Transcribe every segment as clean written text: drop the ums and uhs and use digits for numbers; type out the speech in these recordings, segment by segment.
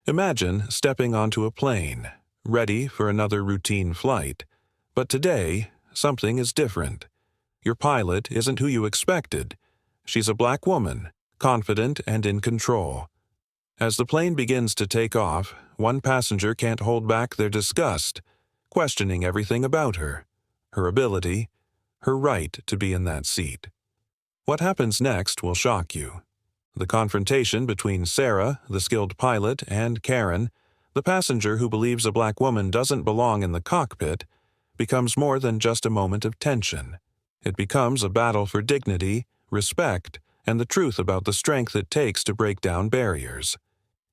Imagine stepping onto a plane, ready for another routine flight. But today, something is different. Your pilot isn't who you expected. She's a black woman, confident and in control. As the plane begins to take off, one passenger can't hold back their disgust, questioning everything about her, her ability, her right to be in that seat. What happens next will shock you. The confrontation between Sarah, the skilled pilot, and Karen, the passenger who believes a black woman doesn't belong in the cockpit, becomes more than just a moment of tension. It becomes a battle for dignity, respect, and the truth about the strength it takes to break down barriers.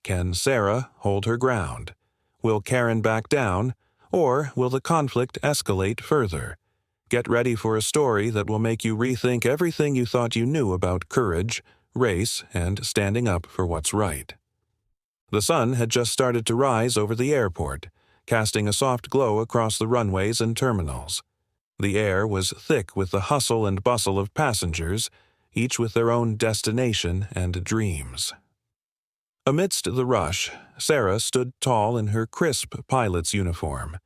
Can Sarah hold her ground? Will Karen back down? Or will the conflict escalate further? Get ready for a story that will make you rethink everything you thought you knew about courage, race, and standing up for what's right. The sun had just started to rise over the airport, casting a soft glow across the runways and terminals. The air was thick with the hustle and bustle of passengers, each with their own destination and dreams. Amidst the rush, Sarah stood tall in her crisp pilot's uniform.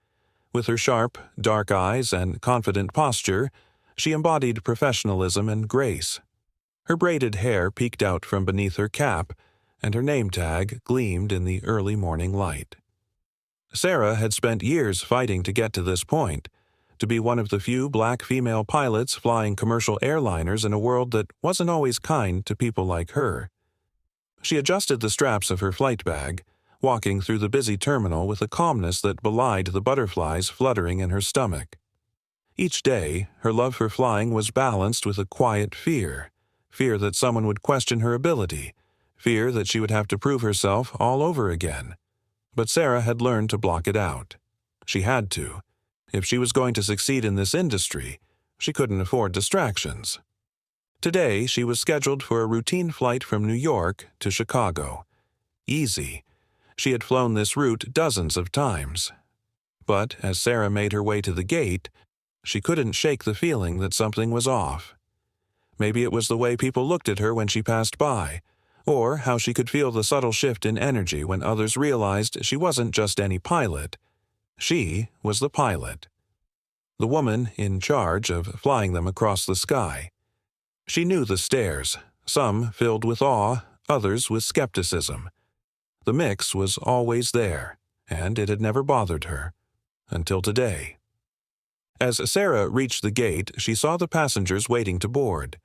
With her sharp, dark eyes and confident posture, she embodied professionalism and grace. Her braided hair peeked out from beneath her cap, and her name tag gleamed in the early morning light. Sarah had spent years fighting to get to this point, to be one of the few black female pilots flying commercial airliners in a world that wasn't always kind to people like her. She adjusted the straps of her flight bag, walking through the busy terminal with a calmness that belied the butterflies fluttering in her stomach. Each day, her love for flying was balanced with a quiet fear that someone would question her ability, fear that she would have to prove herself all over again. But Sarah had learned to block it out. She had to. If she was going to succeed in this industry, she couldn't afford distractions. Today, she was scheduled for a routine flight from New York to Chicago. Easy. She had flown this route dozens of times. But as Sarah made her way to the gate, she couldn't shake the feeling that something was off. Maybe it was the way people looked at her when she passed by, or how she could feel the subtle shift in energy when others realized she wasn't just any pilot. She was the pilot. The woman in charge of flying them across the sky. She knew the stares, some filled with awe, others with skepticism. The mix was always there, and it had never bothered her. Until today. As Sarah reached the gate, she saw the passengers waiting to board.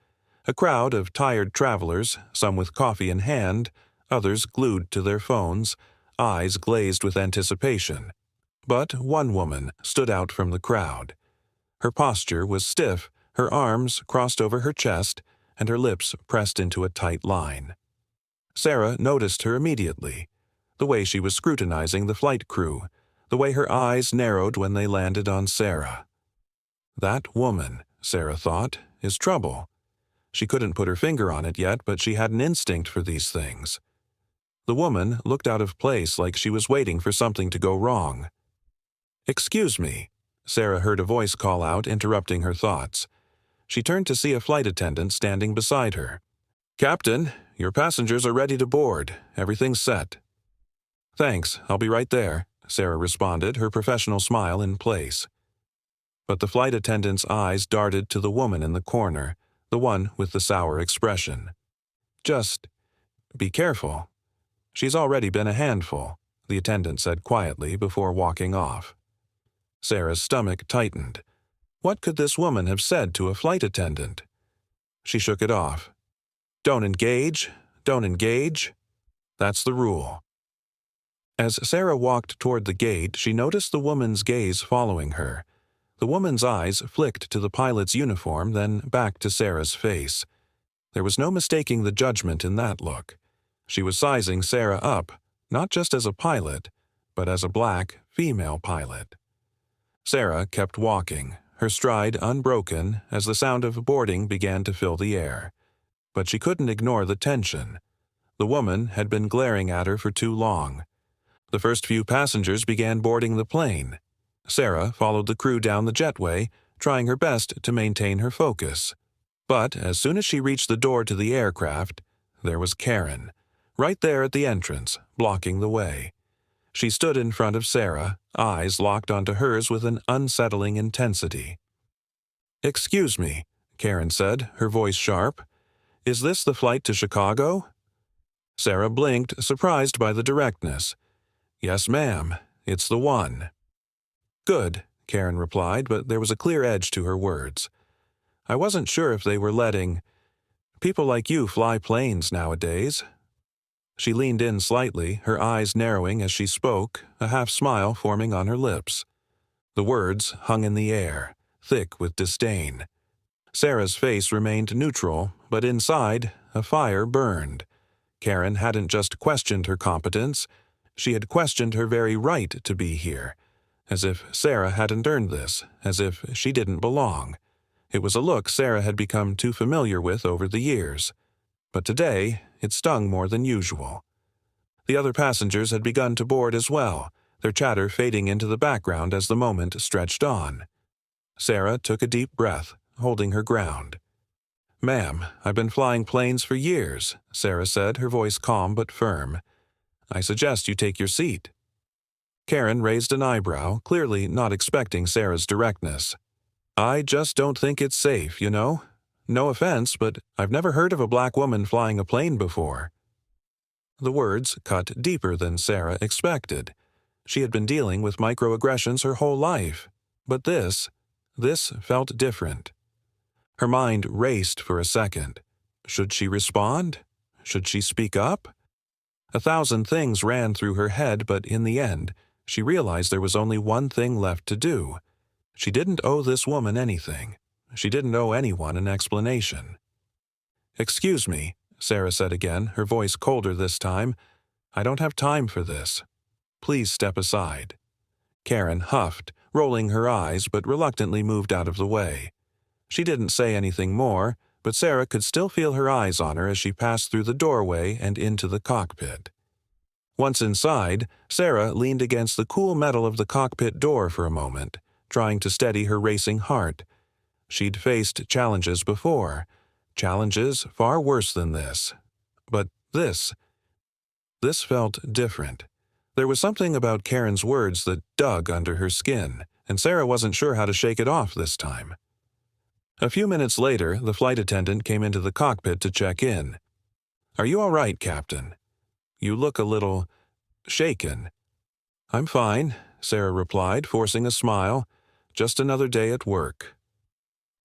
A crowd of tired travelers, some with coffee in hand, others glued to their phones, eyes glazed with anticipation. But one woman stood out from the crowd. Her posture was stiff, her arms crossed over her chest, and her lips pressed into a tight line. Sarah noticed her immediately. The way she was scrutinizing the flight crew, the way her eyes narrowed when they landed on Sarah. That woman, Sarah thought, is trouble. She couldn't put her finger on it yet, but she had an instinct for these things. The woman looked out of place like she was waiting for something to go wrong. "Excuse me," Sarah heard a voice call out, interrupting her thoughts. She turned to see a flight attendant standing beside her. "Captain, your passengers are ready to board. Everything's set." "Thanks, I'll be right there," Sarah responded, her professional smile in place. But the flight attendant's eyes darted to the woman in the corner, the one with the sour expression. "Just be careful. She's already been a handful," the attendant said quietly before walking off. Sarah's stomach tightened. What could this woman have said to a flight attendant? She shook it off. Don't engage. That's the rule. As Sarah walked toward the gate, she noticed the woman's gaze following her. The woman's eyes flicked to the pilot's uniform, then back to Sarah's face. There was no mistaking the judgment in that look. She was sizing Sarah up, not just as a pilot, but as a black, female pilot. Sarah kept walking, her stride unbroken as the sound of boarding began to fill the air. But she couldn't ignore the tension. The woman had been glaring at her for too long. The first few passengers began boarding the plane. Sarah followed the crew down the jetway, trying her best to maintain her focus. But as soon as she reached the door to the aircraft, there was Karen, right there at the entrance, blocking the way. She stood in front of Sarah, eyes locked onto hers with an unsettling intensity. "Excuse me," Karen said, her voice sharp. "Is this the flight to Chicago?" Sarah blinked, surprised by the directness. "Yes, ma'am. It's the one." "Good," Karen replied, but there was a clear edge to her words. "I wasn't sure if they were letting people like you fly planes nowadays." She leaned in slightly, her eyes narrowing as she spoke, a half-smile forming on her lips. The words hung in the air, thick with disdain. Sarah's face remained neutral, but inside, a fire burned. Karen hadn't just questioned her competence, she had questioned her very right to be here, as if Sarah hadn't earned this, as if she didn't belong. It was a look Sarah had become too familiar with over the years. But today, it stung more than usual. The other passengers had begun to board as well, their chatter fading into the background as the moment stretched on. Sarah took a deep breath, holding her ground. "Ma'am, I've been flying planes for years," Sarah said, her voice calm but firm. "I suggest you take your seat." Karen raised an eyebrow, clearly not expecting Sarah's directness. "I just don't think it's safe, you know. No offense, but I've never heard of a black woman flying a plane before." The words cut deeper than Sarah expected. She had been dealing with microaggressions her whole life. But this felt different. Her mind raced for a second. Should she respond? Should she speak up? 1,000 things ran through her head, but in the end, she realized there was only one thing left to do. She didn't owe this woman anything. She didn't owe anyone an explanation. "Excuse me," Sarah said again, her voice colder this time. "I don't have time for this. Please step aside." Karen huffed, rolling her eyes, but reluctantly moved out of the way. She didn't say anything more, but Sarah could still feel her eyes on her as she passed through the doorway and into the cockpit. Once inside, Sarah leaned against the cool metal of the cockpit door for a moment, trying to steady her racing heart. She'd faced challenges before, challenges far worse than this. But this felt different. There was something about Karen's words that dug under her skin, and Sarah wasn't sure how to shake it off this time. A few minutes later, the flight attendant came into the cockpit to check in. "Are you all right, Captain? You look a little shaken." "I'm fine," Sarah replied, forcing a smile. "Just another day at work."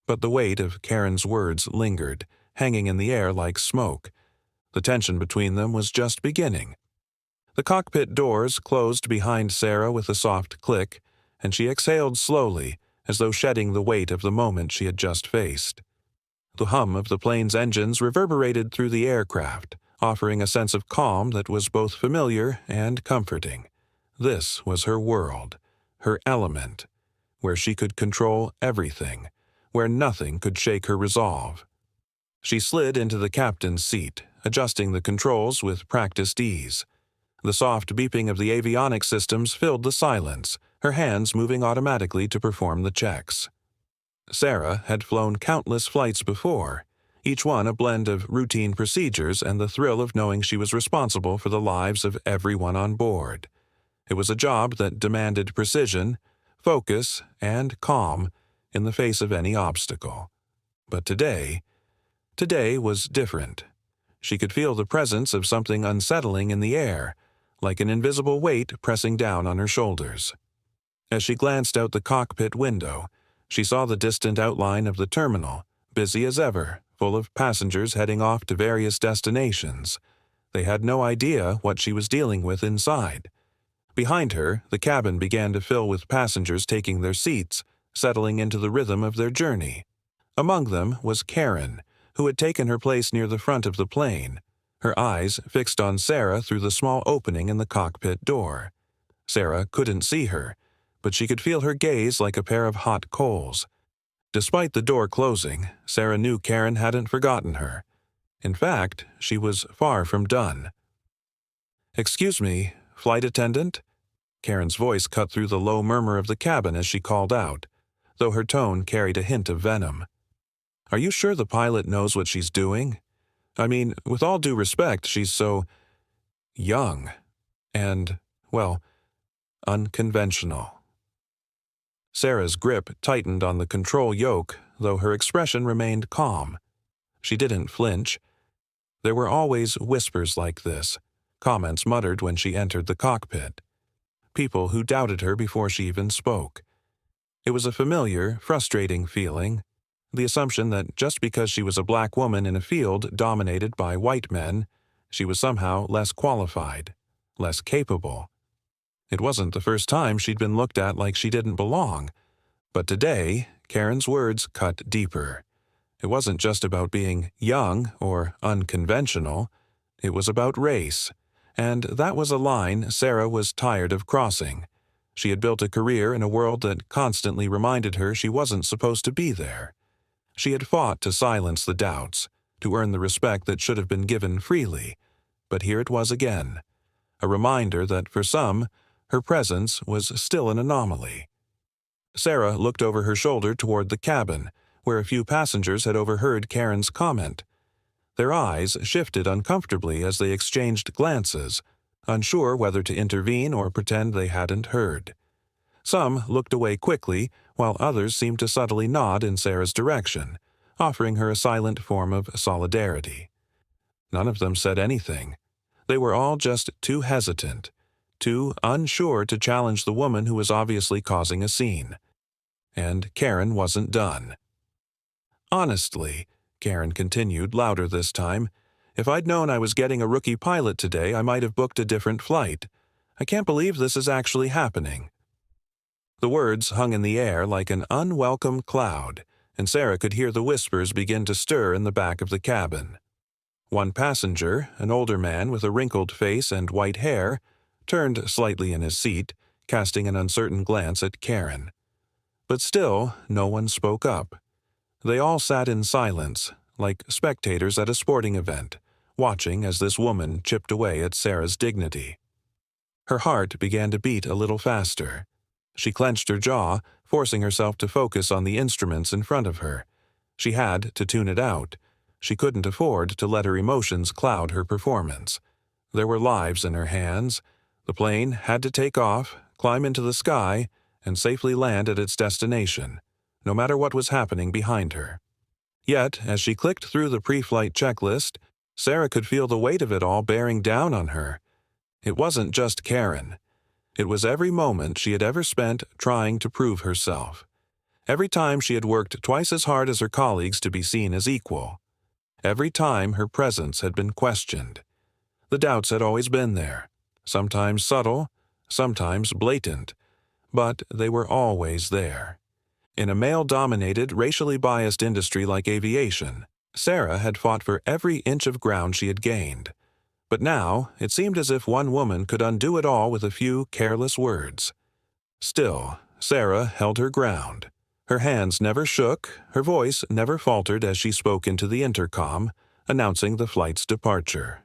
But the weight of Karen's words lingered, hanging in the air like smoke. The tension between them was just beginning. The cockpit doors closed behind Sarah with a soft click, and she exhaled slowly, as though shedding the weight of the moment she had just faced. The hum of the plane's engines reverberated through the aircraft, offering a sense of calm that was both familiar and comforting. This was her world, her element, where she could control everything, where nothing could shake her resolve. She slid into the captain's seat, adjusting the controls with practiced ease. The soft beeping of the avionics systems filled the silence, her hands moving automatically to perform the checks. Sarah had flown countless flights before, each one a blend of routine procedures and the thrill of knowing she was responsible for the lives of everyone on board. It was a job that demanded precision, focus, and calm in the face of any obstacle. But today was different. She could feel the presence of something unsettling in the air, like an invisible weight pressing down on her shoulders. As she glanced out the cockpit window, she saw the distant outline of the terminal, busy as ever, full of passengers heading off to various destinations. They had no idea what she was dealing with inside. Behind her, the cabin began to fill with passengers taking their seats, settling into the rhythm of their journey. Among them was Karen, who had taken her place near the front of the plane, her eyes fixed on Sarah through the small opening in the cockpit door. Sarah couldn't see her, but she could feel her gaze like a pair of hot coals. Despite the door closing, Sarah knew Karen hadn't forgotten her. In fact, she was far from done. "Excuse me, flight attendant?" Karen's voice cut through the low murmur of the cabin as she called out, though her tone carried a hint of venom. "Are you sure the pilot knows what she's doing? I mean, with all due respect, she's so young. And, well, unconventional. Sarah's grip tightened on the control yoke, though her expression remained calm. She didn't flinch. There were always whispers like this, comments muttered when she entered the cockpit. People who doubted her before she even spoke. It was a familiar, frustrating feeling, the assumption that just because she was a black woman in a field dominated by white men, she was somehow less qualified, less capable. It wasn't the first time she'd been looked at like she didn't belong, but today, Karen's words cut deeper. It wasn't just about being young or unconventional, it was about race, and that was a line Sarah was tired of crossing. She had built a career in a world that constantly reminded her she wasn't supposed to be there. She had fought to silence the doubts, to earn the respect that should have been given freely, but here it was again, a reminder that for some, her presence was still an anomaly. Sarah looked over her shoulder toward the cabin, where a few passengers had overheard Karen's comment. Their eyes shifted uncomfortably as they exchanged glances, unsure whether to intervene or pretend they hadn't heard. Some looked away quickly, while others seemed to subtly nod in Sarah's direction, offering her a silent form of solidarity. None of them said anything. They were all just too hesitant, too unsure to challenge the woman who was obviously causing a scene. And Karen wasn't done. "Honestly," Karen continued, louder this time, "if I'd known I was getting a rookie pilot today, I might have booked a different flight. I can't believe this is actually happening." The words hung in the air like an unwelcome cloud, and Sarah could hear the whispers begin to stir in the back of the cabin. One passenger, an older man with a wrinkled face and white hair, turned slightly in his seat, casting an uncertain glance at Karen. But still, no one spoke up. They all sat in silence, like spectators at a sporting event, watching as this woman chipped away at Sarah's dignity. Her heart began to beat a little faster. She clenched her jaw, forcing herself to focus on the instruments in front of her. She had to tune it out. She couldn't afford to let her emotions cloud her performance. There were lives in her hands. The plane had to take off, climb into the sky, and safely land at its destination, no matter what was happening behind her. Yet, as she clicked through the pre-flight checklist, Sarah could feel the weight of it all bearing down on her. It wasn't just Karen. It was every moment she had ever spent trying to prove herself. Every time she had worked twice as hard as her colleagues to be seen as equal. Every time her presence had been questioned. The doubts had always been there, sometimes subtle, sometimes blatant, but they were always there. In a male-dominated, racially biased industry like aviation, Sarah had fought for every inch of ground she had gained. But now, it seemed as if one woman could undo it all with a few careless words. Still, Sarah held her ground. Her hands never shook, her voice never faltered as she spoke into the intercom, announcing the flight's departure.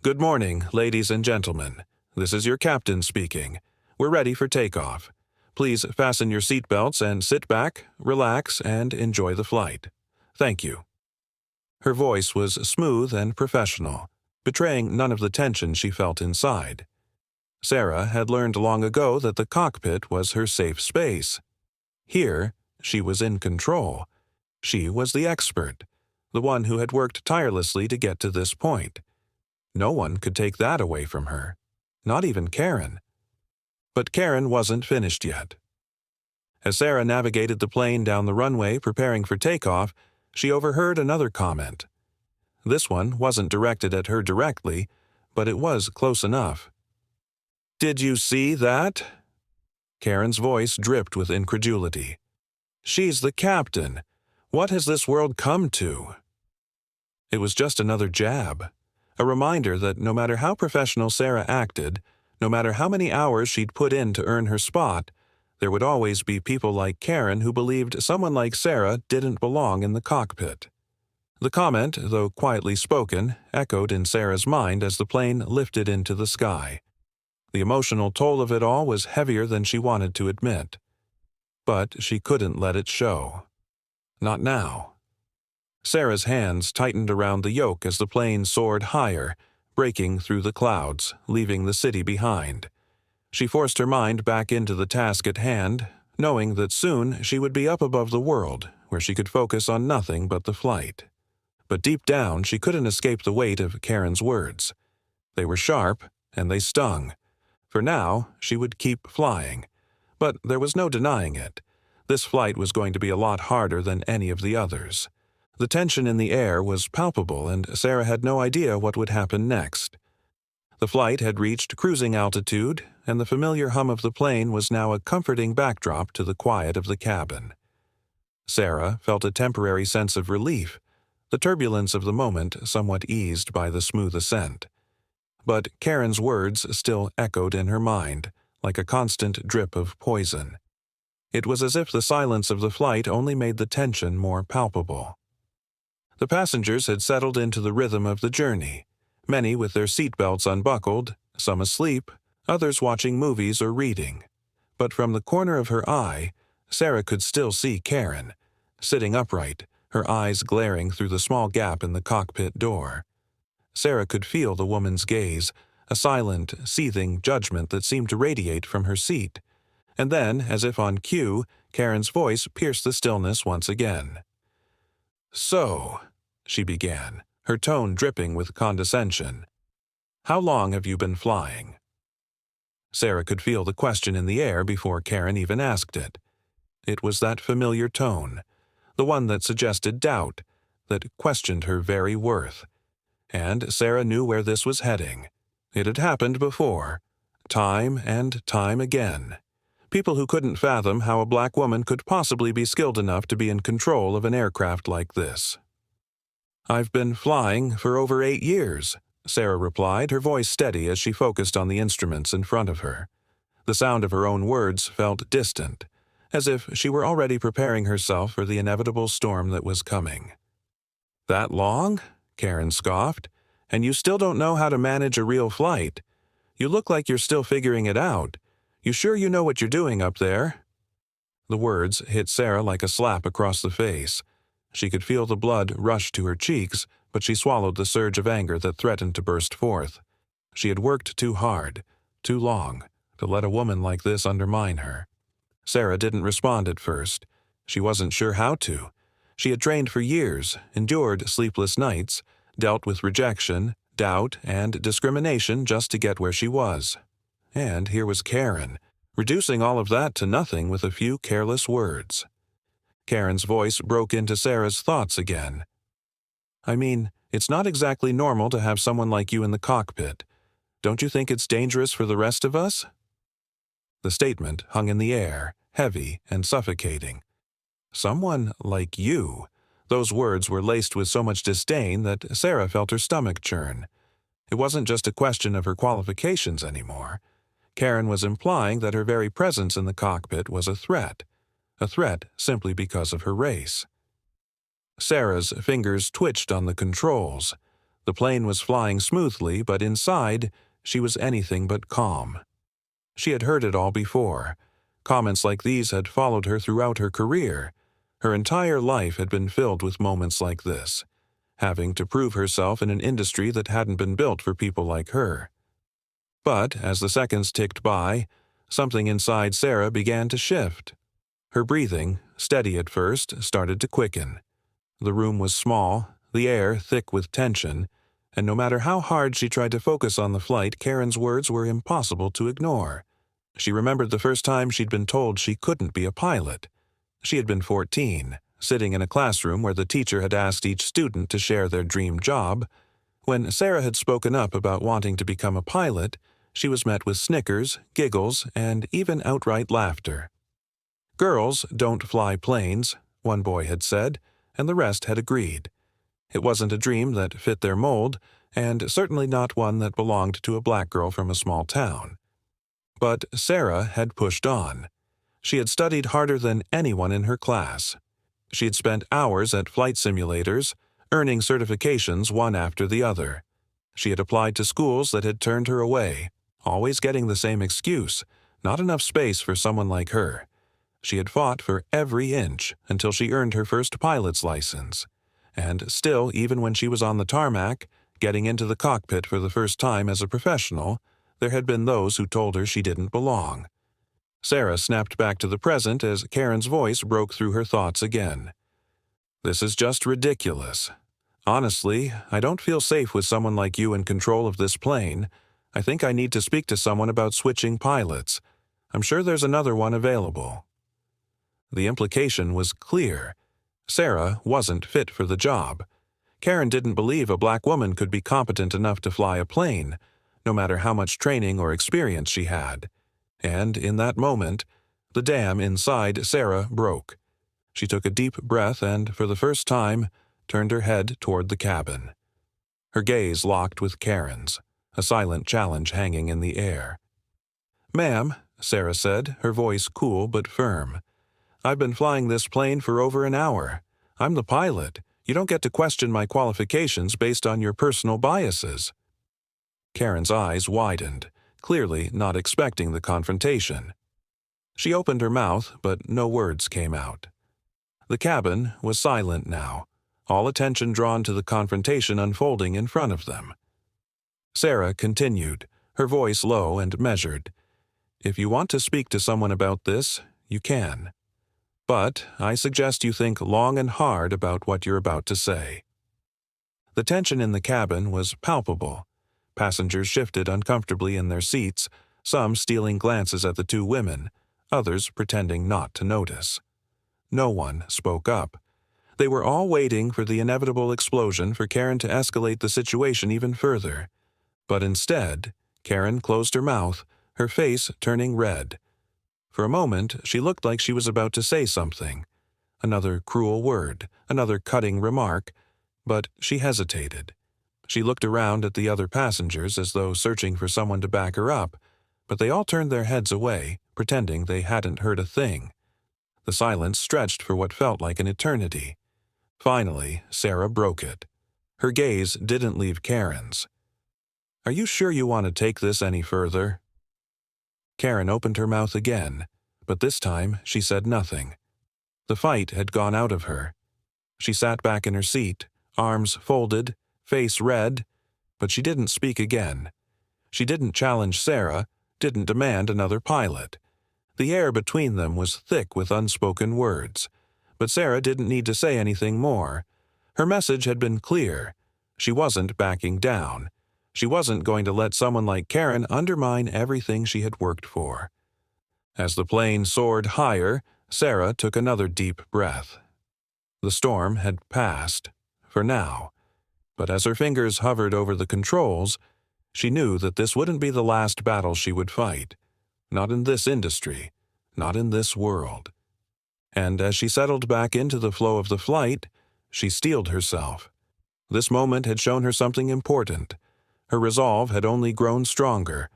"Good morning, ladies and gentlemen. This is your captain speaking. We're ready for takeoff. Please fasten your seatbelts and sit back, relax, and enjoy the flight. Thank you." Her voice was smooth and professional, betraying none of the tension she felt inside. Sarah had learned long ago that the cockpit was her safe space. Here, she was in control. She was the expert, the one who had worked tirelessly to get to this point. No one could take that away from her, not even Karen. But Karen wasn't finished yet. As Sarah navigated the plane down the runway preparing for takeoff, she overheard another comment. This one wasn't directed at her directly, but it was close enough. "Did you see that?" Karen's voice dripped with incredulity. "She's the captain. What has this world come to?" It was just another jab, a reminder that no matter how professional Sarah acted, no matter how many hours she'd put in to earn her spot, there would always be people like Karen who believed someone like Sarah didn't belong in the cockpit. The comment, though quietly spoken, echoed in Sarah's mind as the plane lifted into the sky. The emotional toll of it all was heavier than she wanted to admit. But she couldn't let it show. Not now. Sarah's hands tightened around the yoke as the plane soared higher, breaking through the clouds, leaving the city behind. She forced her mind back into the task at hand, knowing that soon she would be up above the world, where she could focus on nothing but the flight. But deep down, she couldn't escape the weight of Karen's words. They were sharp, and they stung. For now, she would keep flying. But there was no denying it. This flight was going to be a lot harder than any of the others. The tension in the air was palpable, and Sarah had no idea what would happen next. The flight had reached cruising altitude, and the familiar hum of the plane was now a comforting backdrop to the quiet of the cabin. Sarah felt a temporary sense of relief, the turbulence of the moment somewhat eased by the smooth ascent. But Karen's words still echoed in her mind, like a constant drip of poison. It was as if the silence of the flight only made the tension more palpable. The passengers had settled into the rhythm of the journey, many with their seatbelts unbuckled, some asleep, others watching movies or reading. But from the corner of her eye, Sarah could still see Karen, sitting upright, her eyes glaring through the small gap in the cockpit door. Sarah could feel the woman's gaze, a silent, seething judgment that seemed to radiate from her seat. And then, as if on cue, Karen's voice pierced the stillness once again. "So," she began, her tone dripping with condescension, "how long have you been flying?" Sarah could feel the question in the air before Karen even asked it. It was that familiar tone, the one that suggested doubt, that questioned her very worth. And Sarah knew where this was heading. It had happened before, time and time again. People who couldn't fathom how a black woman could possibly be skilled enough to be in control of an aircraft like this. "I've been flying for over 8 years, Sarah replied, her voice steady as she focused on the instruments in front of her. The sound of her own words felt distant, as if she were already preparing herself for the inevitable storm that was coming. "That long?" Karen scoffed. "And you still don't know how to manage a real flight? You look like you're still figuring it out. You sure you know what you're doing up there?" The words hit Sarah like a slap across the face. She could feel the blood rush to her cheeks, but she swallowed the surge of anger that threatened to burst forth. She had worked too hard, too long, to let a woman like this undermine her. Sarah didn't respond at first. She wasn't sure how to. She had trained for years, endured sleepless nights, dealt with rejection, doubt, and discrimination just to get where she was. And here was Karen, reducing all of that to nothing with a few careless words. Karen's voice broke into Sarah's thoughts again. "I mean, it's not exactly normal to have someone like you in the cockpit. Don't you think it's dangerous for the rest of us?" The statement hung in the air, heavy and suffocating. "Someone like you." Those words were laced with so much disdain that Sarah felt her stomach churn. It wasn't just a question of her qualifications anymore. Karen was implying that her very presence in the cockpit was a threat simply because of her race. Sarah's fingers twitched on the controls. The plane was flying smoothly, but inside, she was anything but calm. She had heard it all before. Comments like these had followed her throughout her career. Her entire life had been filled with moments like this, having to prove herself in an industry that hadn't been built for people like her. But as the seconds ticked by, something inside Sarah began to shift. Her breathing, steady at first, started to quicken. The room was small, the air thick with tension, and no matter how hard she tried to focus on the flight, Karen's words were impossible to ignore. She remembered the first time she'd been told she couldn't be a pilot. She had been 14, sitting in a classroom where the teacher had asked each student to share their dream job. When Sarah had spoken up about wanting to become a pilot, she was met with snickers, giggles, and even outright laughter. "Girls don't fly planes," one boy had said, and the rest had agreed. It wasn't a dream that fit their mold, and certainly not one that belonged to a black girl from a small town. But Sarah had pushed on. She had studied harder than anyone in her class. She had spent hours at flight simulators, earning certifications one after the other. She had applied to schools that had turned her away, always getting the same excuse, not enough space for someone like her. She had fought for every inch until she earned her first pilot's license. And still, even when she was on the tarmac, getting into the cockpit for the first time as a professional, there had been those who told her she didn't belong. Sarah snapped back to the present as Karen's voice broke through her thoughts again. "This is just ridiculous. Honestly, I don't feel safe with someone like you in control of this plane. I think I need to speak to someone about switching pilots. I'm sure there's another one available." The implication was clear. Sarah wasn't fit for the job. Karen didn't believe a black woman could be competent enough to fly a plane, no matter how much training or experience she had. And in that moment, the dam inside Sarah broke. She took a deep breath and, for the first time, turned her head toward the cabin. Her gaze locked with Karen's, a silent challenge hanging in the air. "Ma'am," Sarah said, her voice cool but firm, "I've been flying this plane for over an hour. I'm the pilot. You don't get to question my qualifications based on your personal biases." Karen's eyes widened, clearly not expecting the confrontation. She opened her mouth, but no words came out. The cabin was silent now, all attention drawn to the confrontation unfolding in front of them. Sarah continued, her voice low and measured. "If you want to speak to someone about this, you can. But I suggest you think long and hard about what you're about to say." The tension in the cabin was palpable. Passengers shifted uncomfortably in their seats, some stealing glances at the two women, others pretending not to notice. No one spoke up. They were all waiting for the inevitable explosion for Karen to escalate the situation even further. But instead, Karen closed her mouth, her face turning red. For a moment, she looked like she was about to say something. Another cruel word, another cutting remark, but she hesitated. She looked around at the other passengers as though searching for someone to back her up, but they all turned their heads away, pretending they hadn't heard a thing. The silence stretched for what felt like an eternity. Finally, Sarah broke it. Her gaze didn't leave Karen's. "Are you sure you want to take this any further?" Karen opened her mouth again, but this time she said nothing. The fight had gone out of her. She sat back in her seat, arms folded, face red, but she didn't speak again. She didn't challenge Sarah, didn't demand another pilot. The air between them was thick with unspoken words, but Sarah didn't need to say anything more. Her message had been clear. She wasn't backing down. She wasn't going to let someone like Karen undermine everything she had worked for. As the plane soared higher, Sarah took another deep breath. The storm had passed, for now. But as her fingers hovered over the controls, she knew that this wouldn't be the last battle she would fight. Not in this industry, not in this world. And as she settled back into the flow of the flight, she steeled herself. This moment had shown her something important. Her resolve had only grown stronger.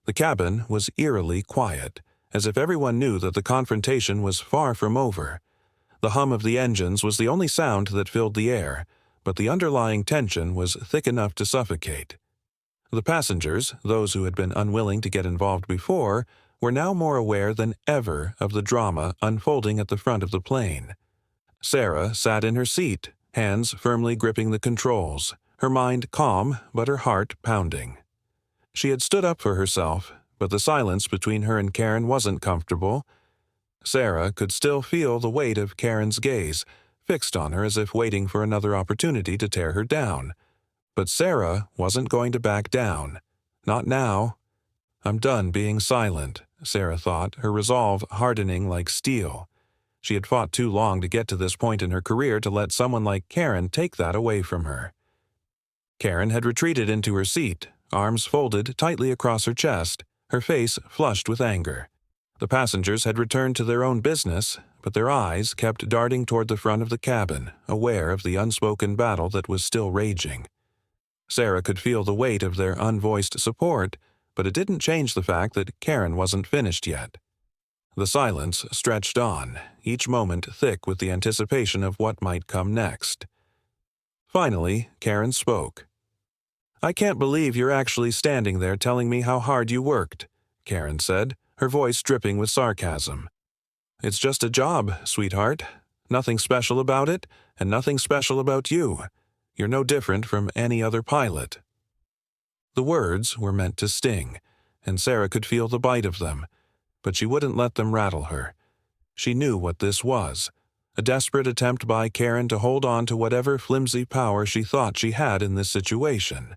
The cabin was eerily quiet, as if everyone knew that the confrontation was far from over. The hum of the engines was the only sound that filled the air, but the underlying tension was thick enough to suffocate. The passengers, those who had been unwilling to get involved before, were now more aware than ever of the drama unfolding at the front of the plane. Sarah sat in her seat, hands firmly gripping the controls, her mind calm but her heart pounding. She had stood up for herself, but the silence between her and Karen wasn't comfortable. Sarah could still feel the weight of Karen's gaze, fixed on her as if waiting for another opportunity to tear her down. But Sarah wasn't going to back down. Not now. "I'm done being silent," Sarah thought, her resolve hardening like steel. She had fought too long to get to this point in her career to let someone like Karen take that away from her. Karen had retreated into her seat, arms folded tightly across her chest, her face flushed with anger. The passengers had returned to their own business, but their eyes kept darting toward the front of the cabin, aware of the unspoken battle that was still raging. Sarah could feel the weight of their unvoiced support, but it didn't change the fact that Karen wasn't finished yet. The silence stretched on, each moment thick with the anticipation of what might come next. Finally, Karen spoke. "I can't believe you're actually standing there telling me how hard you worked," Karen said, her voice dripping with sarcasm. "It's just a job, sweetheart. Nothing special about it, and nothing special about you. You're no different from any other pilot." The words were meant to sting, and Sarah could feel the bite of them, but she wouldn't let them rattle her. She knew what this was, a desperate attempt by Karen to hold on to whatever flimsy power she thought she had in this situation.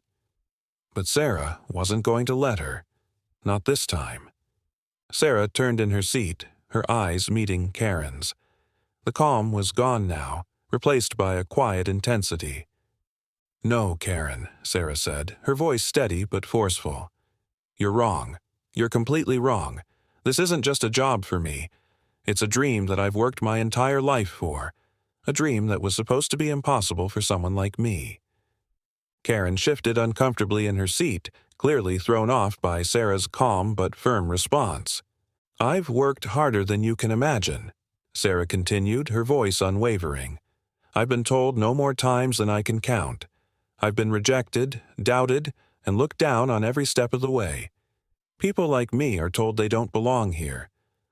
But Sarah wasn't going to let her. Not this time. Sarah turned in her seat, her eyes meeting Karen's. The calm was gone now, replaced by a quiet intensity. "No, Karen," Sarah said, her voice steady but forceful. "You're wrong. You're completely wrong. This isn't just a job for me. It's a dream that I've worked my entire life for. A dream that was supposed to be impossible for someone like me." Karen shifted uncomfortably in her seat, clearly thrown off by Sarah's calm but firm response. "I've worked harder than you can imagine," Sarah continued, her voice unwavering. "I've been told no more times than I can count. I've been rejected, doubted, and looked down on every step of the way. People like me are told they don't belong here.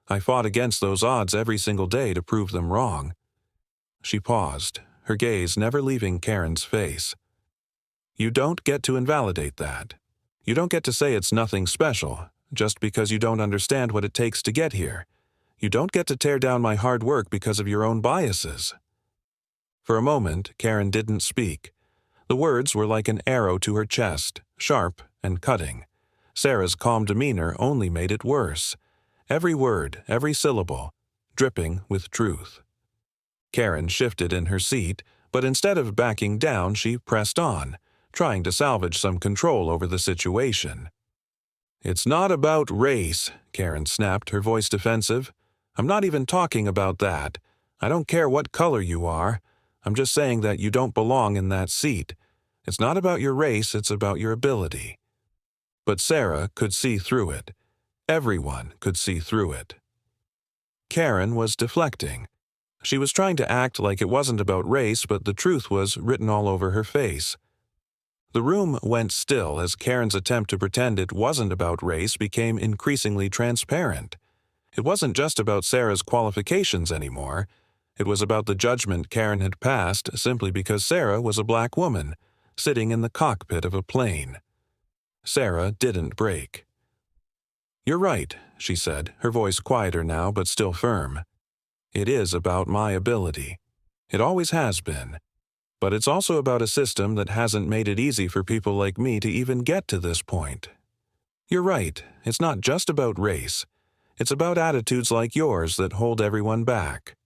I fought against those odds every single day to prove them wrong." She paused, her gaze never leaving Karen's face. "You don't get to invalidate that. You don't get to say it's nothing special, just because you don't understand what it takes to get here. You don't get to tear down my hard work because of your own biases." For a moment, Karen didn't speak. The words were like an arrow to her chest, sharp and cutting. Sarah's calm demeanor only made it worse. Every word, every syllable, dripping with truth. Karen shifted in her seat, but instead of backing down, she pressed on, trying to salvage some control over the situation. "It's not about race," Karen snapped, her voice defensive. "I'm not even talking about that. I don't care what color you are. I'm just saying that you don't belong in that seat. It's not about your race, it's about your ability." But Sarah could see through it. Everyone could see through it. Karen was deflecting. She was trying to act like it wasn't about race, but the truth was written all over her face. The room went still as Karen's attempt to pretend it wasn't about race became increasingly transparent. It wasn't just about Sarah's qualifications anymore. It was about the judgment Karen had passed simply because Sarah was a black woman, sitting in the cockpit of a plane. Sarah didn't break. "You're right," she said, her voice quieter now but still firm. "It is about my ability. It always has been. But it's also about a system that hasn't made it easy for people like me to even get to this point. You're right, it's not just about race. It's about attitudes like yours that hold everyone back."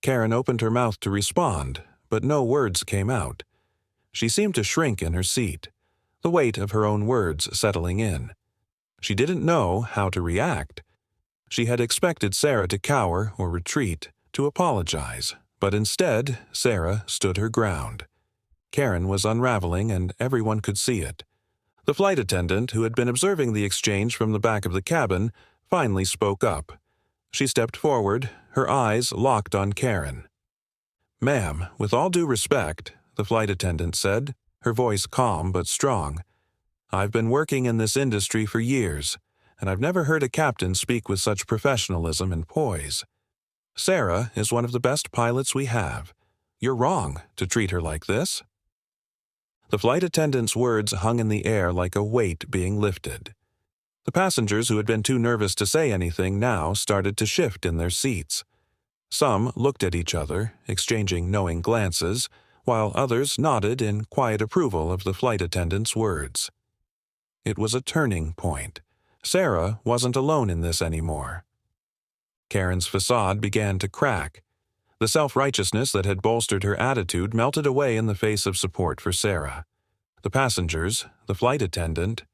Karen opened her mouth to respond, but no words came out. She seemed to shrink in her seat, the weight of her own words settling in. She didn't know how to react. She had expected Sarah to cower or retreat, to apologize, but instead, Sarah stood her ground. Karen was unraveling, and everyone could see it. The flight attendant, who had been observing the exchange from the back of the cabin, finally spoke up. She stepped forward, her eyes locked on Karen. "Ma'am, with all due respect," the flight attendant said, her voice calm but strong, "I've been working in this industry for years, and I've never heard a captain speak with such professionalism and poise. Sarah is one of the best pilots we have. You're wrong to treat her like this." The flight attendant's words hung in the air like a weight being lifted. The passengers who had been too nervous to say anything now started to shift in their seats. Some looked at each other, exchanging knowing glances, while others nodded in quiet approval of the flight attendant's words. It was a turning point. Sarah wasn't alone in this anymore. Karen's facade began to crack. The self-righteousness that had bolstered her attitude melted away in the face of support for Sarah. The passengers, the flight attendant,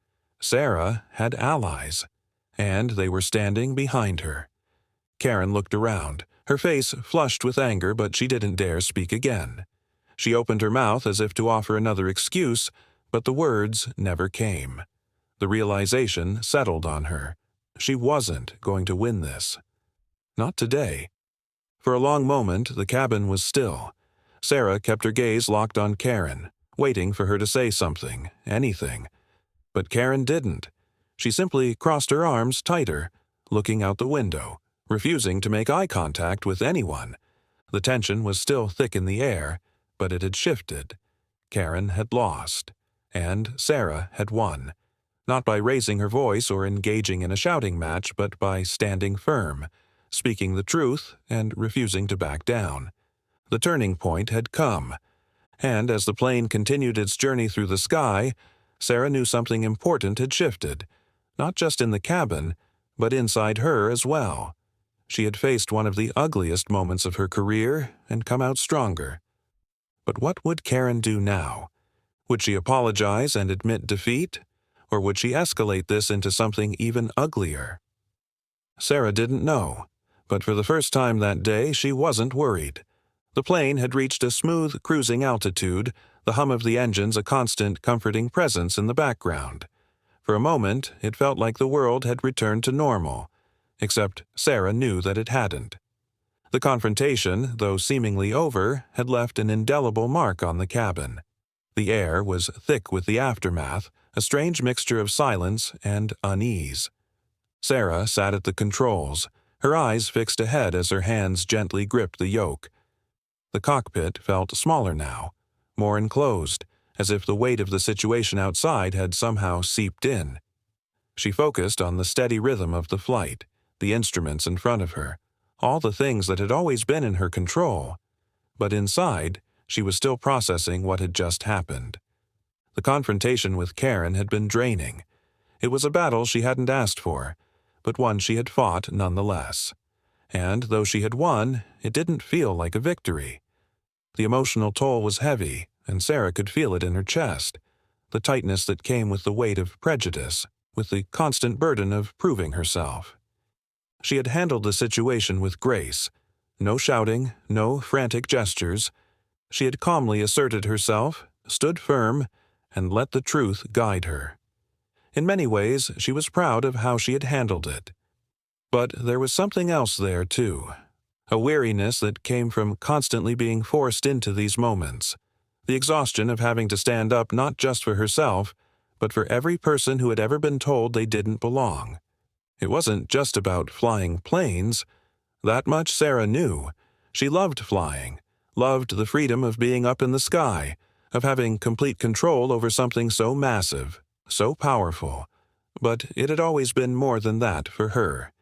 Sarah had allies, and they were standing behind her. Karen looked around, her face flushed with anger, but she didn't dare speak again. She opened her mouth as if to offer another excuse, but the words never came. The realization settled on her. She wasn't going to win this. Not today. For a long moment, the cabin was still. Sarah kept her gaze locked on Karen, waiting for her to say something, anything. But Karen didn't. She simply crossed her arms tighter, looking out the window, refusing to make eye contact with anyone. The tension was still thick in the air, but it had shifted. Karen had lost, and Sarah had won. not by raising her voice or engaging in a shouting match, but by standing firm, speaking the truth and refusing to back down. The turning point had come, and as the plane continued its journey through the sky, Sarah knew something important had shifted, not just in the cabin, but inside her as well. She had faced one of the ugliest moments of her career and come out stronger. But what would Karen do now? Would she apologize and admit defeat, or would she escalate this into something even uglier? Sarah didn't know, but for the first time that day she wasn't worried. The plane had reached a smooth cruising altitude, the hum of the engines a constant comforting presence in the background. For a moment, it felt like the world had returned to normal, except Sarah knew that it hadn't. The confrontation, though seemingly over, had left an indelible mark on the cabin. The air was thick with the aftermath, a strange mixture of silence and unease. Sarah sat at the controls, her eyes fixed ahead as her hands gently gripped the yoke. The cockpit felt smaller now, more enclosed, as if the weight of the situation outside had somehow seeped in. She focused on the steady rhythm of the flight, the instruments in front of her, all the things that had always been in her control. But inside, she was still processing what had just happened. The confrontation with Karen had been draining. It was a battle she hadn't asked for, but one she had fought nonetheless. And though she had won, it didn't feel like a victory. The emotional toll was heavy, and Sarah could feel it in her chest, the tightness that came with the weight of prejudice, with the constant burden of proving herself. She had handled the situation with grace. No shouting, no frantic gestures. She had calmly asserted herself, stood firm, and let the truth guide her. In many ways, she was proud of how she had handled it. But there was something else there, too. A weariness that came from constantly being forced into these moments. The exhaustion of having to stand up not just for herself, but for every person who had ever been told they didn't belong. It wasn't just about flying planes. That much Sarah knew. She loved flying, loved the freedom of being up in the sky, of having complete control over something so massive, so powerful. But it had always been more than that for her.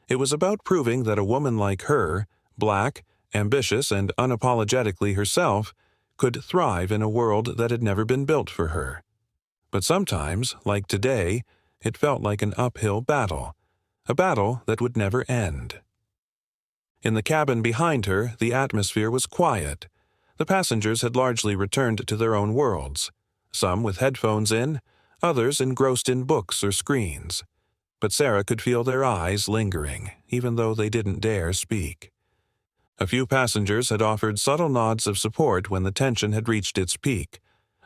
It was about proving that a woman like her, black, ambitious, and unapologetically herself, could thrive in a world that had never been built for her. But sometimes, like today, it felt like an uphill battle, a battle that would never end. In the cabin behind her, the atmosphere was quiet. The passengers had largely returned to their own worlds, some with headphones in, others engrossed in books or screens. But Sarah could feel their eyes lingering, even though they didn't dare speak. A few passengers had offered subtle nods of support when the tension had reached its peak,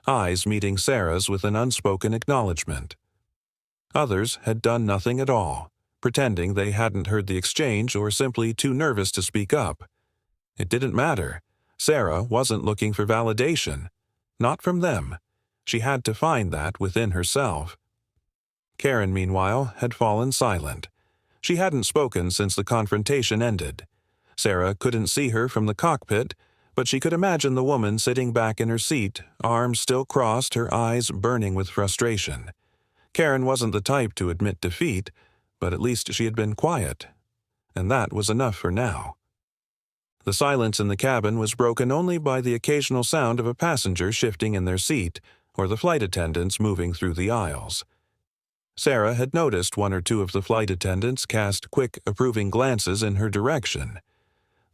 eyes meeting Sarah's with an unspoken acknowledgement. Others had done nothing at all, pretending they hadn't heard the exchange or simply too nervous to speak up. It didn't matter. Sarah wasn't looking for validation. Not from them. She had to find that within herself. Karen, meanwhile, had fallen silent. She hadn't spoken since the confrontation ended. Sarah couldn't see her from the cockpit, but she could imagine the woman sitting back in her seat, arms still crossed, her eyes burning with frustration. Karen wasn't the type to admit defeat, but at least she had been quiet. And that was enough for now. The silence in the cabin was broken only by the occasional sound of a passenger shifting in their seat or the flight attendants moving through the aisles. Sarah had noticed one or two of the flight attendants cast quick, approving glances in her direction.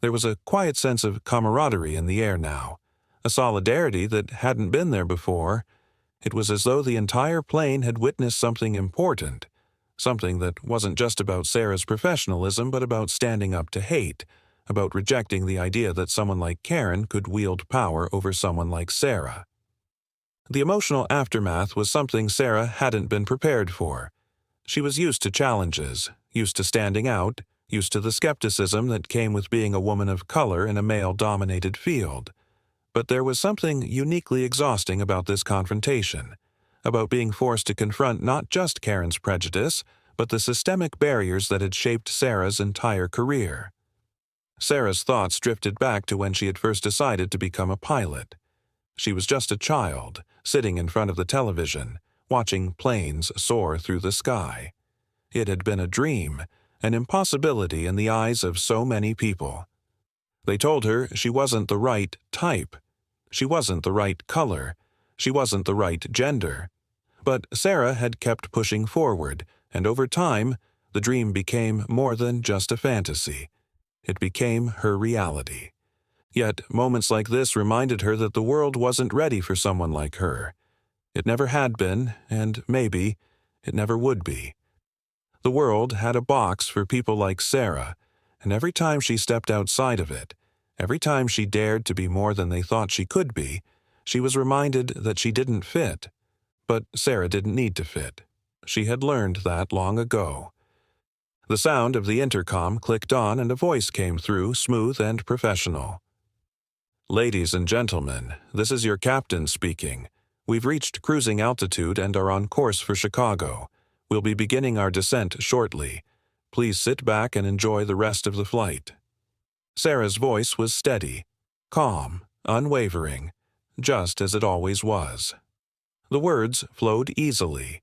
There was a quiet sense of camaraderie in the air now, a solidarity that hadn't been there before. It was as though the entire plane had witnessed something important, something that wasn't just about Sarah's professionalism but about standing up to hate, about rejecting the idea that someone like Karen could wield power over someone like Sarah. The emotional aftermath was something Sarah hadn't been prepared for. She was used to challenges, used to standing out, used to the skepticism that came with being a woman of color in a male-dominated field. But there was something uniquely exhausting about this confrontation, about being forced to confront not just Karen's prejudice, but the systemic barriers that had shaped Sarah's entire career. Sarah's thoughts drifted back to when she had first decided to become a pilot. She was just a child, sitting in front of the television, watching planes soar through the sky. It had been a dream, an impossibility in the eyes of so many people. They told her she wasn't the right type. She wasn't the right color. She wasn't the right gender. But Sarah had kept pushing forward, and over time, the dream became more than just a fantasy. It became her reality. Yet moments like this reminded her that the world wasn't ready for someone like her. It never had been, and maybe it never would be. The world had a box for people like Sarah, and every time she stepped outside of it, every time she dared to be more than they thought she could be, she was reminded that she didn't fit. But Sarah didn't need to fit. She had learned that long ago. The sound of the intercom clicked on and a voice came through, smooth and professional. "Ladies and gentlemen, this is your captain speaking. We've reached cruising altitude and are on course for Chicago. We'll be beginning our descent shortly. Please sit back and enjoy the rest of the flight." Sarah's voice was steady, calm, unwavering, just as it always was. The words flowed easily,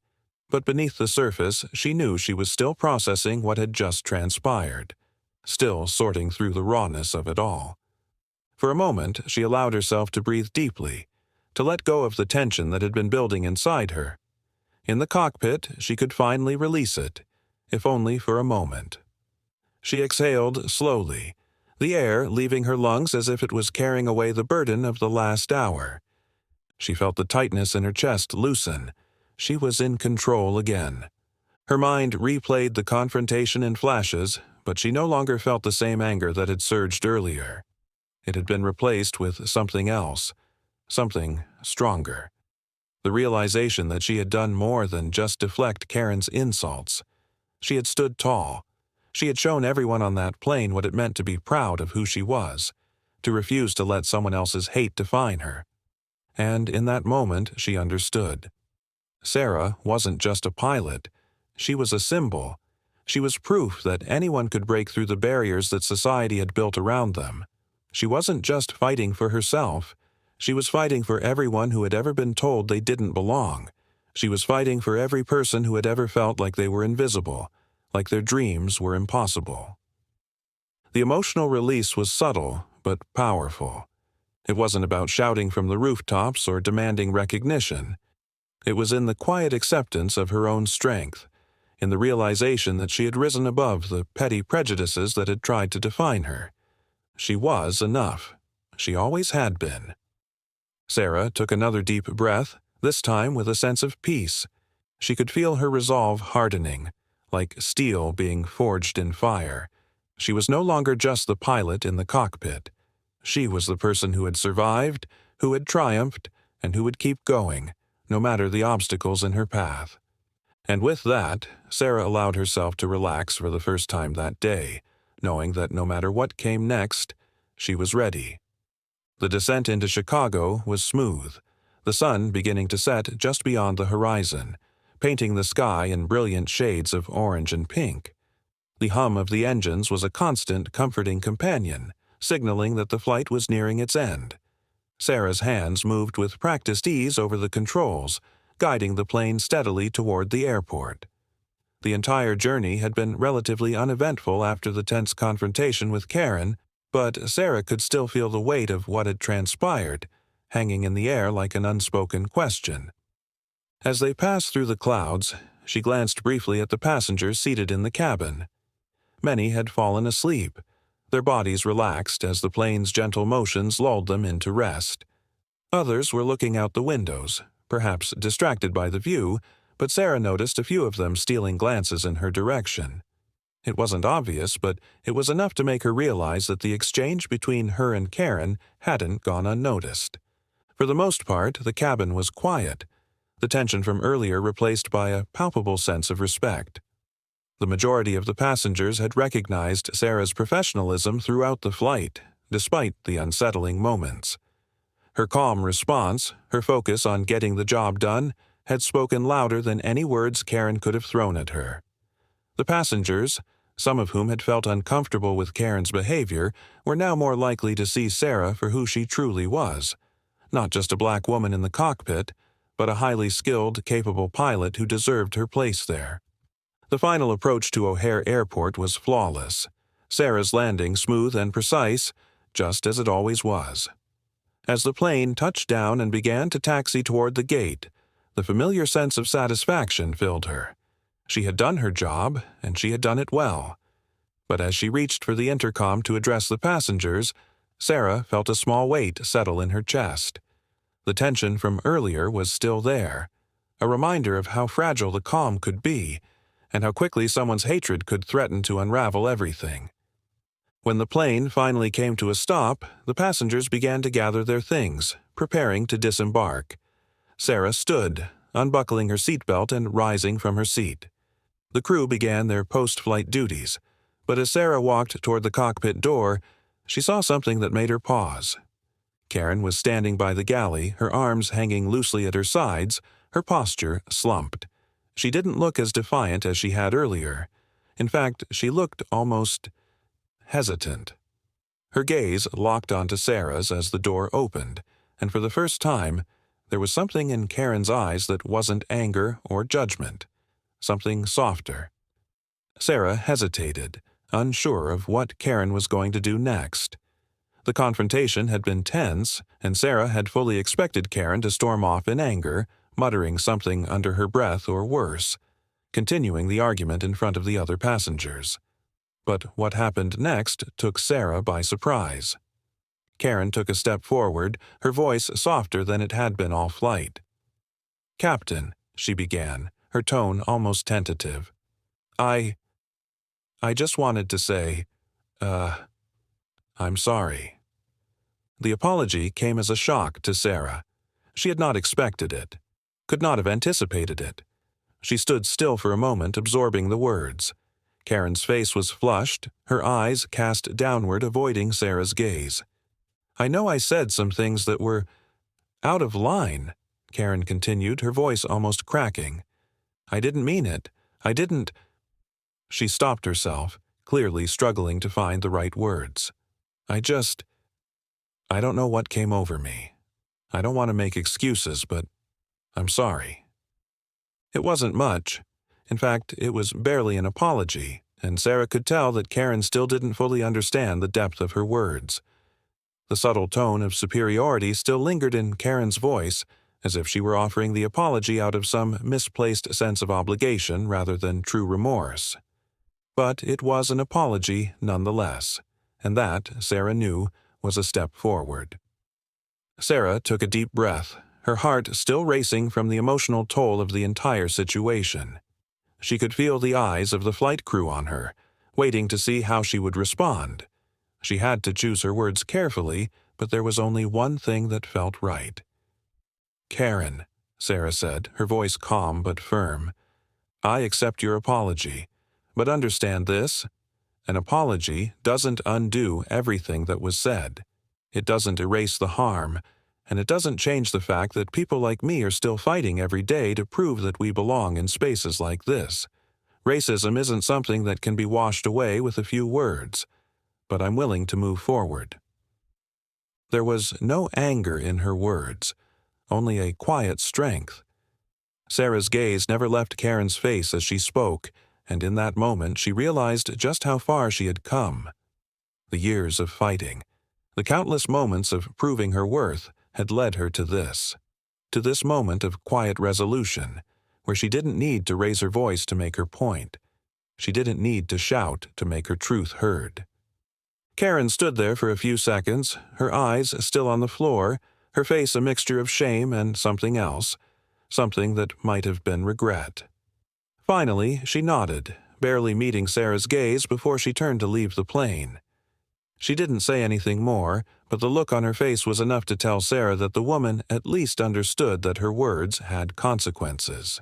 but beneath the surface she knew she was still processing what had just transpired, still sorting through the rawness of it all. For a moment she allowed herself to breathe deeply, to let go of the tension that had been building inside her. In the cockpit she could finally release it, if only for a moment. She exhaled slowly, the air leaving her lungs as if it was carrying away the burden of the last hour. She felt the tightness in her chest loosen. She was in control again. Her mind replayed the confrontation in flashes, but she no longer felt the same anger that had surged earlier. It had been replaced with something else, something stronger. The realization that she had done more than just deflect Karen's insults. She had stood tall. She had shown everyone on that plane what it meant to be proud of who she was, to refuse to let someone else's hate define her. And in that moment she understood. Sarah wasn't just a pilot. She was a symbol. She was proof that anyone could break through the barriers that society had built around them. She wasn't just fighting for herself. She was fighting for everyone who had ever been told they didn't belong. She was fighting for every person who had ever felt like they were invisible, like their dreams were impossible. The emotional release was subtle, but powerful. It wasn't about shouting from the rooftops or demanding recognition. It was in the quiet acceptance of her own strength, in the realization that she had risen above the petty prejudices that had tried to define her. She was enough. She always had been. Sarah took another deep breath, this time with a sense of peace. She could feel her resolve hardening, like steel being forged in fire. She was no longer just the pilot in the cockpit. She was the person who had survived, who had triumphed, and who would keep going, no matter the obstacles in her path. And with that, Sarah allowed herself to relax for the first time that day, knowing that no matter what came next, she was ready. The descent into Chicago was smooth, the sun beginning to set just beyond the horizon, painting the sky in brilliant shades of orange and pink. The hum of the engines was a constant, comforting companion, signaling that the flight was nearing its end. Sarah's hands moved with practiced ease over the controls, guiding the plane steadily toward the airport. The entire journey had been relatively uneventful after the tense confrontation with Karen, but Sarah could still feel the weight of what had transpired, hanging in the air like an unspoken question. As they passed through the clouds, she glanced briefly at the passengers seated in the cabin. Many had fallen asleep, their bodies relaxed as the plane's gentle motions lulled them into rest. Others were looking out the windows, perhaps distracted by the view, but Sarah noticed a few of them stealing glances in her direction. It wasn't obvious, but it was enough to make her realize that the exchange between her and Karen hadn't gone unnoticed. For the most part, the cabin was quiet, the tension from earlier replaced by a palpable sense of respect. The majority of the passengers had recognized Sarah's professionalism throughout the flight, despite the unsettling moments. Her calm response, her focus on getting the job done, had spoken louder than any words Karen could have thrown at her. The passengers, some of whom had felt uncomfortable with Karen's behavior, were now more likely to see Sarah for who she truly was. Not just a black woman in the cockpit, but a highly skilled, capable pilot who deserved her place there. The final approach to O'Hare Airport was flawless. Sarah's landing smooth and precise, just as it always was. As the plane touched down and began to taxi toward the gate, the familiar sense of satisfaction filled her. She had done her job, and she had done it well. But as she reached for the intercom to address the passengers, Sarah felt a small weight settle in her chest. The tension from earlier was still there, a reminder of how fragile the calm could be, and how quickly someone's hatred could threaten to unravel everything. When the plane finally came to a stop, the passengers began to gather their things, preparing to disembark. Sarah stood, unbuckling her seatbelt and rising from her seat. The crew began their post-flight duties, but as Sarah walked toward the cockpit door, she saw something that made her pause. Karen was standing by the galley, her arms hanging loosely at her sides, her posture slumped. She didn't look as defiant as she had earlier. In fact, she looked almost hesitant. Her gaze locked onto Sarah's as the door opened, and for the first time, there was something in Karen's eyes that wasn't anger or judgment. Something softer. Sarah hesitated, unsure of what Karen was going to do next. The confrontation had been tense, and Sarah had fully expected Karen to storm off in anger, muttering something under her breath or worse, continuing the argument in front of the other passengers. But what happened next took Sarah by surprise. Karen took a step forward, her voice softer than it had been all flight. "Captain," she began, her tone almost tentative. I just wanted to say, I'm sorry." The apology came as a shock to Sarah. She had not expected it, could not have anticipated it. She stood still for a moment, absorbing the words. Karen's face was flushed, her eyes cast downward, avoiding Sarah's gaze. "I know I said some things that were out of line," Karen continued, her voice almost cracking. "I didn't mean it. I didn't—" She stopped herself, clearly struggling to find the right words. I don't know what came over me. I don't want to make excuses, but I'm sorry." It wasn't much. In fact, it was barely an apology, and Sarah could tell that Karen still didn't fully understand the depth of her words. The subtle tone of superiority still lingered in Karen's voice, as if she were offering the apology out of some misplaced sense of obligation rather than true remorse. But it was an apology nonetheless, and that, Sarah knew, was a step forward. Sarah took a deep breath, her heart still racing from the emotional toll of the entire situation. She could feel the eyes of the flight crew on her, waiting to see how she would respond. She had to choose her words carefully, but there was only one thing that felt right. "Karen," Sarah said, her voice calm but firm, "I accept your apology, but understand this. An apology doesn't undo everything that was said. It doesn't erase the harm, and it doesn't change the fact that people like me are still fighting every day to prove that we belong in spaces like this. Racism isn't something that can be washed away with a few words, but I'm willing to move forward." There was no anger in her words, only a quiet strength. Sarah's gaze never left Karen's face as she spoke, and in that moment she realized just how far she had come. The years of fighting, the countless moments of proving her worth, had led her to this moment of quiet resolution, where she didn't need to raise her voice to make her point. She didn't need to shout to make her truth heard. Karen stood there for a few seconds, her eyes still on the floor, her face a mixture of shame and something else, something that might have been regret. Finally, she nodded, barely meeting Sarah's gaze before she turned to leave the plane. She didn't say anything more, but the look on her face was enough to tell Sarah that the woman at least understood that her words had consequences.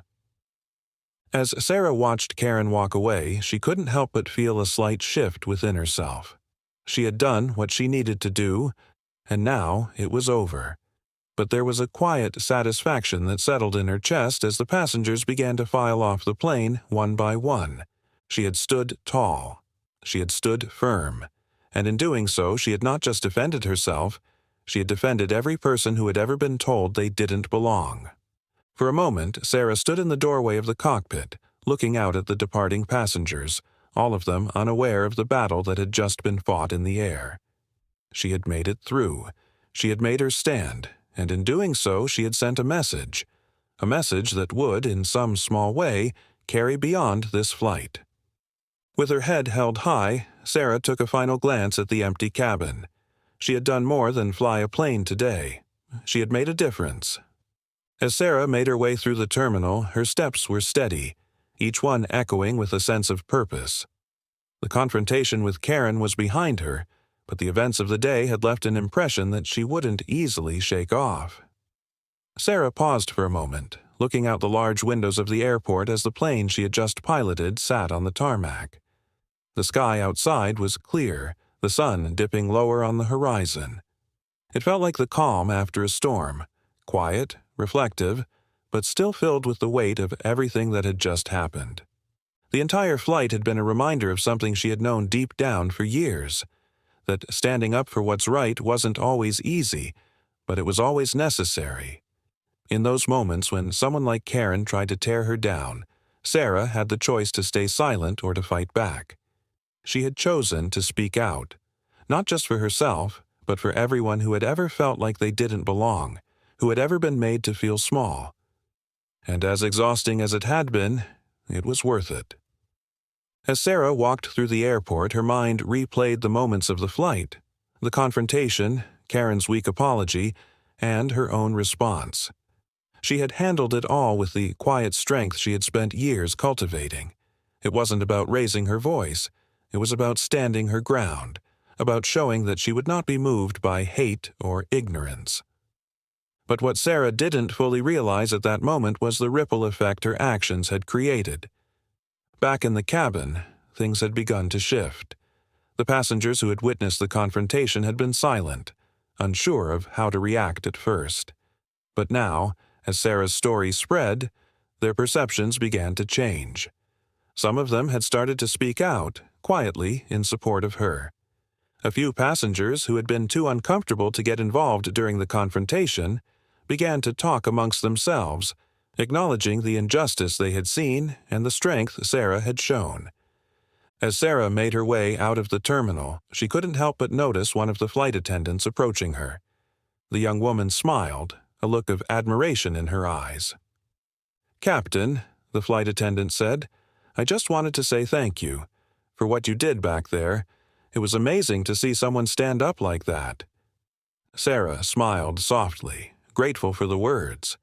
As Sarah watched Karen walk away, she couldn't help but feel a slight shift within herself. She had done what she needed to do, and now it was over. But there was a quiet satisfaction that settled in her chest as the passengers began to file off the plane one by one. She had stood tall. She had stood firm. And in doing so, she had not just defended herself, she had defended every person who had ever been told they didn't belong. For a moment, Sarah stood in the doorway of the cockpit, looking out at the departing passengers, all of them unaware of the battle that had just been fought in the air. She had made it through. She had made her stand, and in doing so she had sent a message that would, in some small way, carry beyond this flight. With her head held high, Sarah took a final glance at the empty cabin. She had done more than fly a plane today. She had made a difference. As Sarah made her way through the terminal, her steps were steady, each one echoing with a sense of purpose. The confrontation with Karen was behind her, but the events of the day had left an impression that she wouldn't easily shake off. Sarah paused for a moment, looking out the large windows of the airport as the plane she had just piloted sat on the tarmac. The sky outside was clear, the sun dipping lower on the horizon. It felt like the calm after a storm, quiet, reflective, but still filled with the weight of everything that had just happened. The entire flight had been a reminder of something she had known deep down for years, that standing up for what's right wasn't always easy, but it was always necessary. In those moments when someone like Karen tried to tear her down, Sarah had the choice to stay silent or to fight back. She had chosen to speak out, not just for herself, but for everyone who had ever felt like they didn't belong, who had ever been made to feel small. And as exhausting as it had been, it was worth it. As Sarah walked through the airport, her mind replayed the moments of the flight, the confrontation, Karen's weak apology, and her own response. She had handled it all with the quiet strength she had spent years cultivating. It wasn't about raising her voice. It was about standing her ground, about showing that she would not be moved by hate or ignorance. But what Sarah didn't fully realize at that moment was the ripple effect her actions had created. Back in the cabin, things had begun to shift. The passengers who had witnessed the confrontation had been silent, unsure of how to react at first. But now, as Sarah's story spread, their perceptions began to change. Some of them had started to speak out, quietly, in support of her. A few passengers who had been too uncomfortable to get involved during the confrontation began to talk amongst themselves, acknowledging the injustice they had seen and the strength Sarah had shown. As Sarah made her way out of the terminal, she couldn't help but notice one of the flight attendants approaching her. The young woman smiled, a look of admiration in her eyes. "Captain," the flight attendant said, "I just wanted to say thank you for what you did back there. It was amazing to see someone stand up like that." Sarah smiled softly, grateful for the words.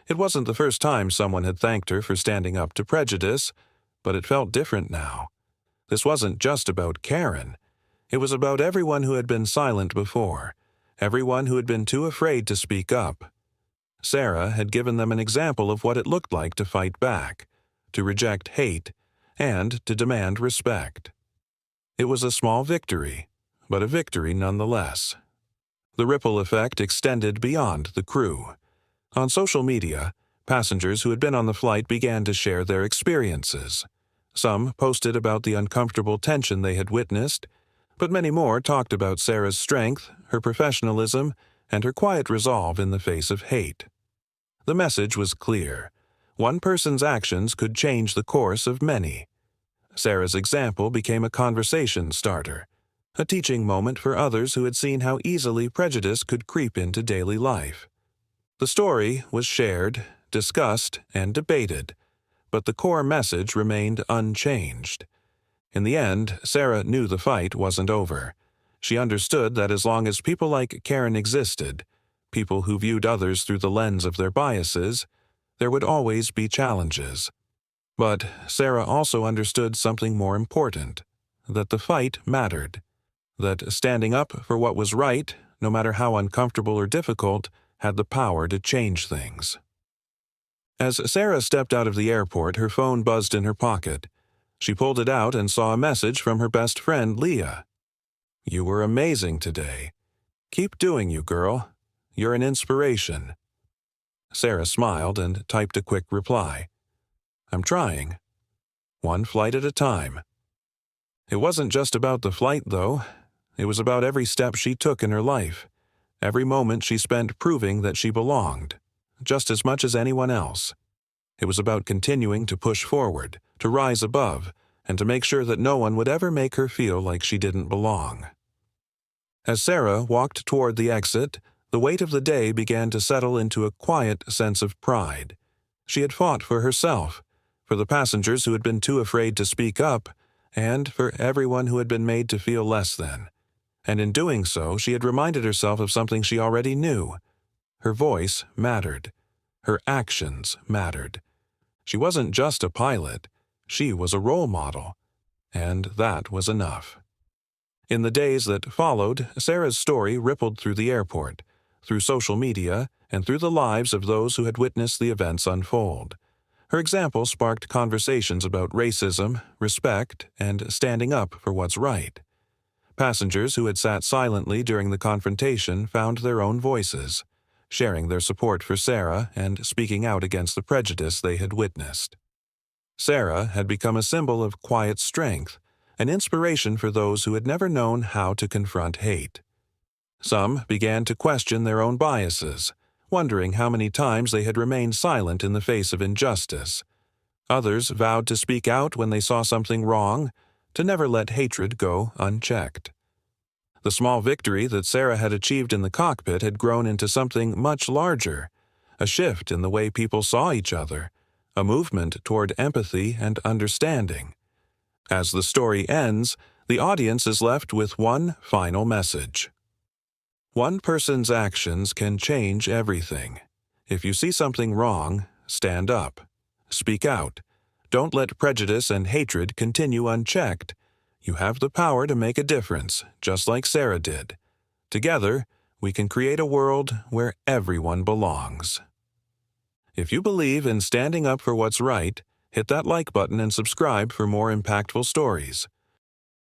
It wasn't the first time someone had thanked her for standing up to prejudice, but it felt different now. This wasn't just about Karen. It was about everyone who had been silent before, everyone who had been too afraid to speak up. Sarah had given them an example of what it looked like to fight back, to reject hate, and to demand respect. It was a small victory, but a victory nonetheless. The ripple effect extended beyond the crew. On social media, passengers who had been on the flight began to share their experiences. Some posted about the uncomfortable tension they had witnessed, but many more talked about Sarah's strength, her professionalism, and her quiet resolve in the face of hate. The message was clear. One person's actions could change the course of many. Sarah's example became a conversation starter, a teaching moment for others who had seen how easily prejudice could creep into daily life. The story was shared, discussed, and debated, but the core message remained unchanged. In the end, Sarah knew the fight wasn't over. She understood that as long as people like Karen existed, people who viewed others through the lens of their biases, there would always be challenges. But Sarah also understood something more important, that the fight mattered, that standing up for what was right, no matter how uncomfortable or difficult, had the power to change things. As Sarah stepped out of the airport, her phone buzzed in her pocket. She pulled it out and saw a message from her best friend, Leah. "You were amazing today. Keep doing you, girl. You're an inspiration." Sarah smiled and typed a quick reply. "I'm trying. One flight at a time." It wasn't just about the flight, though. It was about every step she took in her life, every moment she spent proving that she belonged, just as much as anyone else. It was about continuing to push forward, to rise above, and to make sure that no one would ever make her feel like she didn't belong. As Sarah walked toward the exit, the weight of the day began to settle into a quiet sense of pride. She had fought for herself, for the passengers who had been too afraid to speak up, and for everyone who had been made to feel less than. And in doing so, she had reminded herself of something she already knew. Her voice mattered. Her actions mattered. She wasn't just a pilot. She was a role model. And that was enough. In the days that followed, Sarah's story rippled through the airport, through social media, and through the lives of those who had witnessed the events unfold. Her example sparked conversations about racism, respect, and standing up for what's right. Passengers who had sat silently during the confrontation found their own voices, sharing their support for Sarah and speaking out against the prejudice they had witnessed. Sarah had become a symbol of quiet strength, an inspiration for those who had never known how to confront hate. Some began to question their own biases, wondering how many times they had remained silent in the face of injustice. Others vowed to speak out when they saw something wrong, to never let hatred go unchecked. The small victory that Sarah had achieved in the cockpit had grown into something much larger, a shift in the way people saw each other, a movement toward empathy and understanding. As the story ends, the audience is left with one final message. One person's actions can change everything. If you see something wrong, stand up. Speak out. Don't let prejudice and hatred continue unchecked. You have the power to make a difference, just like Sarah did. Together, we can create a world where everyone belongs. If you believe in standing up for what's right, hit that like button and subscribe for more impactful stories.